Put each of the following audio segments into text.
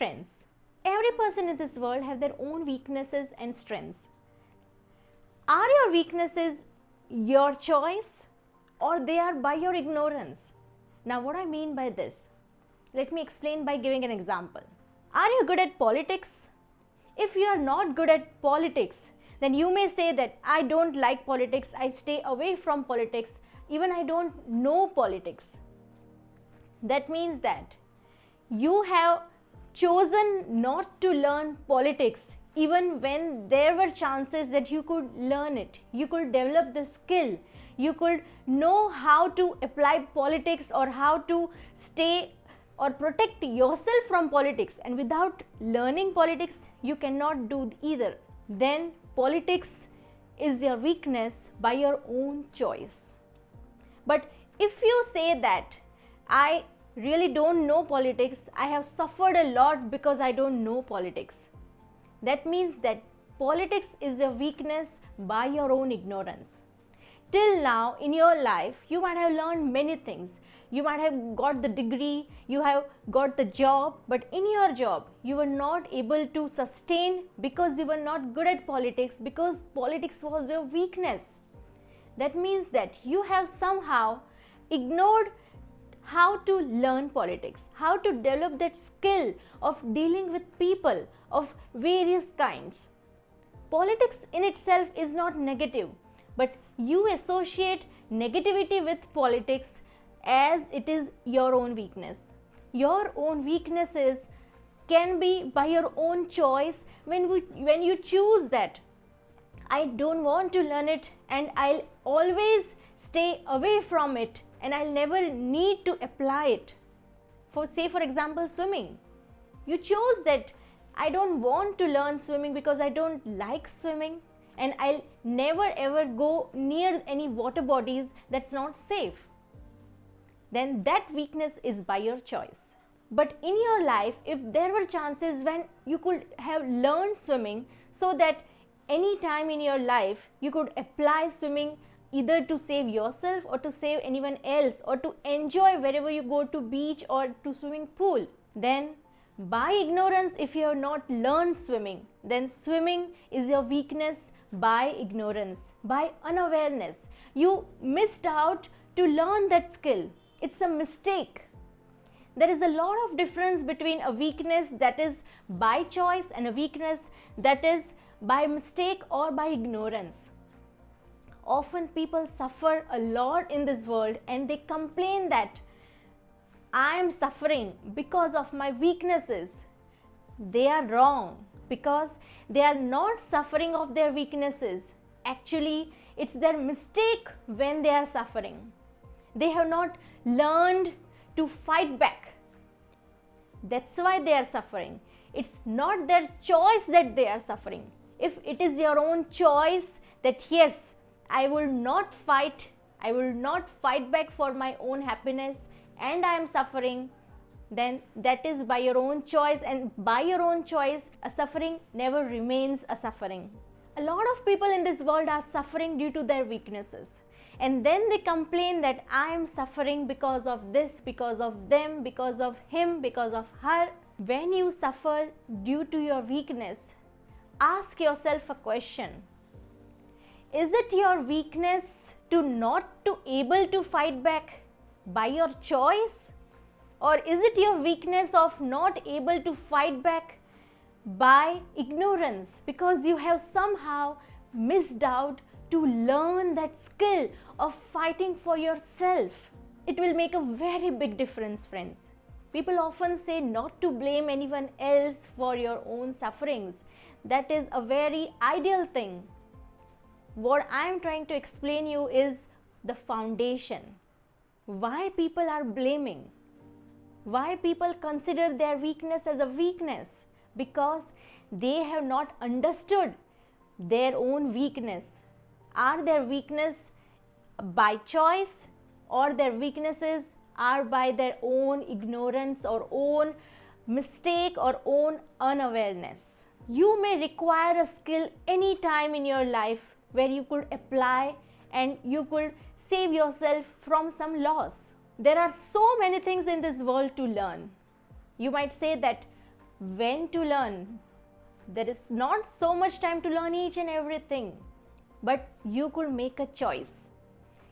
friends, every person in this world have their own weaknesses and strengths. Are your weaknesses your choice or they are by your ignorance? Now what I mean by this, let me explain by giving an example. Are you good at politics? If you are not good at politics, then you may say that I don't like politics, I stay away from politics, even I don't know politics. That means that you have chosen not to learn politics even when there were chances that you could learn it, you could develop the skill, you could know how to apply politics or how to stay or protect yourself from politics, and without learning politics you cannot do either. Then politics is your weakness by your own choice. But if you say that I really don't know politics, I have suffered a lot because I don't know politics, that means that politics is a weakness by your own ignorance. Till now in your life, you might have learned many things. You might have got the degree, you have got the job, but in your job, you were not able to sustain because you were not good at politics, because politics was your weakness. That means that you have somehow ignored how to learn politics, how to develop that skill of dealing with people of various kinds. Politics in itself is not negative, but you associate negativity with politics as it is your own weakness. Your own weaknesses can be by your own choice when you choose that I don't want to learn it and I'll always stay away from it and I'll never need to apply it. For example, swimming. You chose that I don't want to learn swimming because I don't like swimming and I'll never ever go near any water bodies that's not safe. Then that weakness is by your choice. But in your life, if there were chances when you could have learned swimming so that any time in your life you could apply swimming either to save yourself or to save anyone else or to enjoy wherever you go to beach or to swimming pool, then by ignorance, if you have not learned swimming, then swimming is your weakness by ignorance, by unawareness. You missed out to learn that skill. It's a mistake. There is a lot of difference between a weakness that is by choice and a weakness that is by mistake or by ignorance. Often people suffer a lot in this world and they complain that I am suffering because of my weaknesses. They are wrong, because they are not suffering of their weaknesses. Actually, it's their mistake when they are suffering. They have not learned to fight back. That's why they are suffering. It's not their choice that they are suffering. If it is your own choice that yes, I will not fight back for my own happiness and I am suffering, then that is by your own choice, and by your own choice, a suffering never remains a suffering. A lot of people in this world are suffering due to their weaknesses, and then they complain that I am suffering because of this, because of them, because of him, because of her. When you suffer due to your weakness, ask yourself a question. Is it your weakness to not to able to fight back by your choice, or is it your weakness of not able to fight back by ignorance because you have somehow missed out to learn that skill of fighting for yourself? It will make a very big difference, friends. People often say not to blame anyone else for your own sufferings. That is a very ideal thing. What I am trying to explain you is the foundation. Why people are blaming? Why people consider their weakness as a weakness? Because they have not understood their own weakness. Are their weakness by choice, or their weaknesses are by their own ignorance or own mistake or own unawareness? You may require a skill any time in your life where you could apply and you could save yourself from some loss. There are so many things in this world to learn. You might say that when to learn. There is not so much time to learn each and everything, but you could make a choice.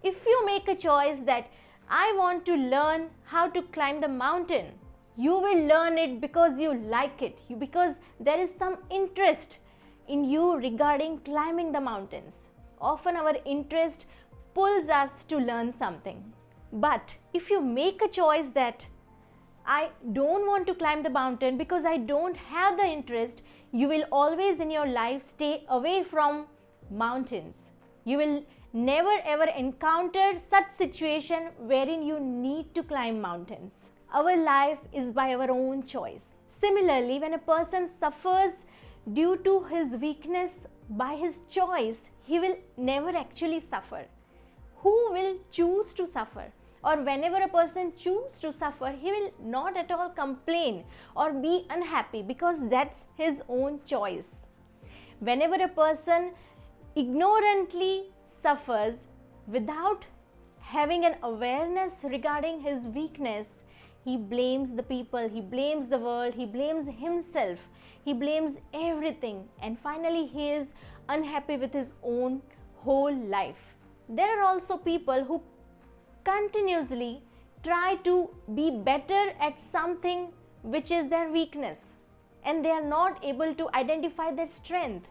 If you make a choice that I want to learn how to climb the mountain, you will learn it because you like it, because there is some interest in you regarding climbing the mountains. Often our interest pulls us to learn something. But if you make a choice that I don't want to climb the mountain because I don't have the interest, you will always in your life stay away from mountains. You will never ever encounter such situation wherein you need to climb mountains. Our life is by our own choice. Similarly, when a person suffers due to his weakness by his choice, he will never actually suffer. Who will choose to suffer? Or whenever a person chooses to suffer, he will not at all complain or be unhappy because that's his own choice. Whenever a person ignorantly suffers without having an awareness regarding his weakness, he blames the people, he blames the world, he blames himself, he blames everything, and finally he is unhappy with his own whole life. There are also people who continuously try to be better at something which is their weakness, and they are not able to identify their strength.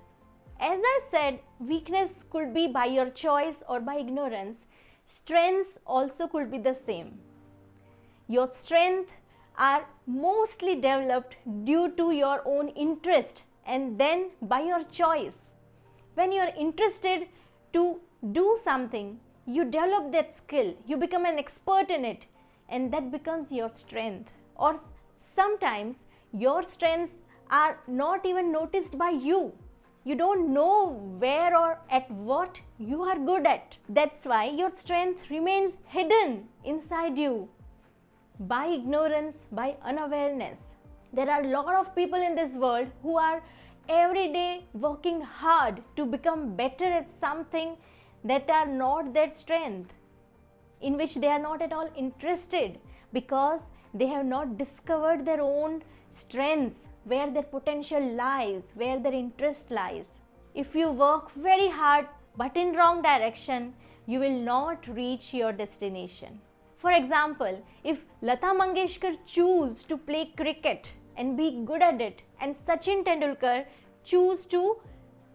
As I said, weakness could be by your choice or by ignorance. Strengths also could be the same. Your strengths are mostly developed due to your own interest and then by your choice. When you are interested to do something, you develop that skill, you become an expert in it, and that becomes your strength. Or sometimes your strengths are not even noticed by you. You don't know where or at what you are good at. That's why your strength remains hidden inside you by ignorance, by unawareness. There are a lot of people in this world who are every day working hard to become better at something that are not their strength, in which they are not at all interested because they have not discovered their own strengths, where their potential lies, where their interest lies. If you work very hard but in wrong direction, you will not reach your destination. For example, if Lata Mangeshkar choose to play cricket and be good at it, and Sachin Tendulkar choose to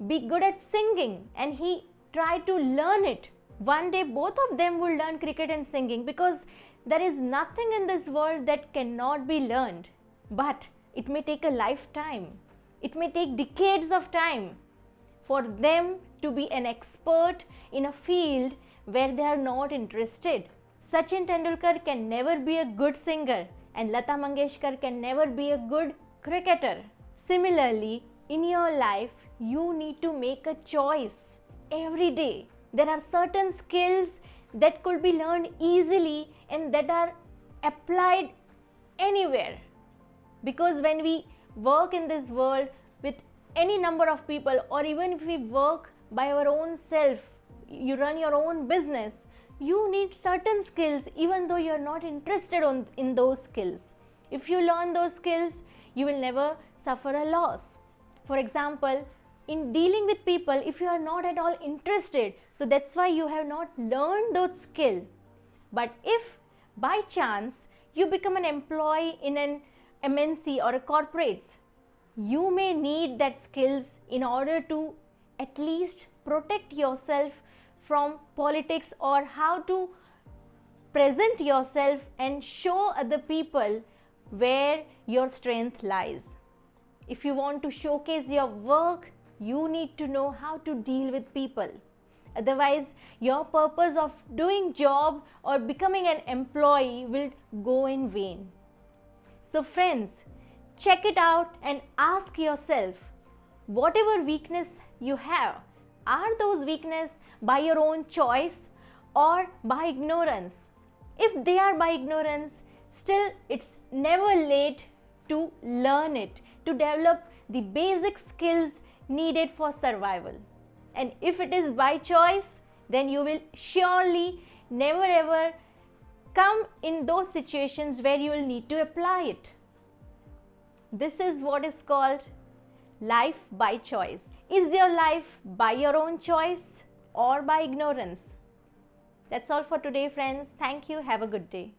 be good at singing and he try to learn it, one day both of them will learn cricket and singing, because there is nothing in this world that cannot be learned. But it may take a lifetime, it may take decades of time for them to be an expert in a field where they are not interested. Sachin Tendulkar can never be a good singer and Lata Mangeshkar can never be a good cricketer. Similarly, in your life, you need to make a choice every day. There are certain skills that could be learned easily and that are applied anywhere. Because when we work in this world with any number of people, or even if we work by our own self, you run your own business, you need certain skills even though you are not interested in those skills. If you learn those skills, you will never suffer a loss. For example, in dealing with people, if you are not at all interested, so that's why you have not learned those skills. But if by chance you become an employee in an MNC or a corporate, you may need that skills in order to at least protect yourself from politics, or how to present yourself and show other people where your strength lies. If you want to showcase your work, you need to know how to deal with people. Otherwise, your purpose of doing job or becoming an employee will go in vain. So friends, check it out and ask yourself, whatever weakness you have, are those weaknesses by your own choice or by ignorance? If they are by ignorance, still it's never late to learn it, to develop the basic skills needed for survival. And if it is by choice, then you will surely never ever come in those situations where you will need to apply it. This is what is called life by choice. Is your life by your own choice or by ignorance? That's all for today, friends. Thank you. Have a good day.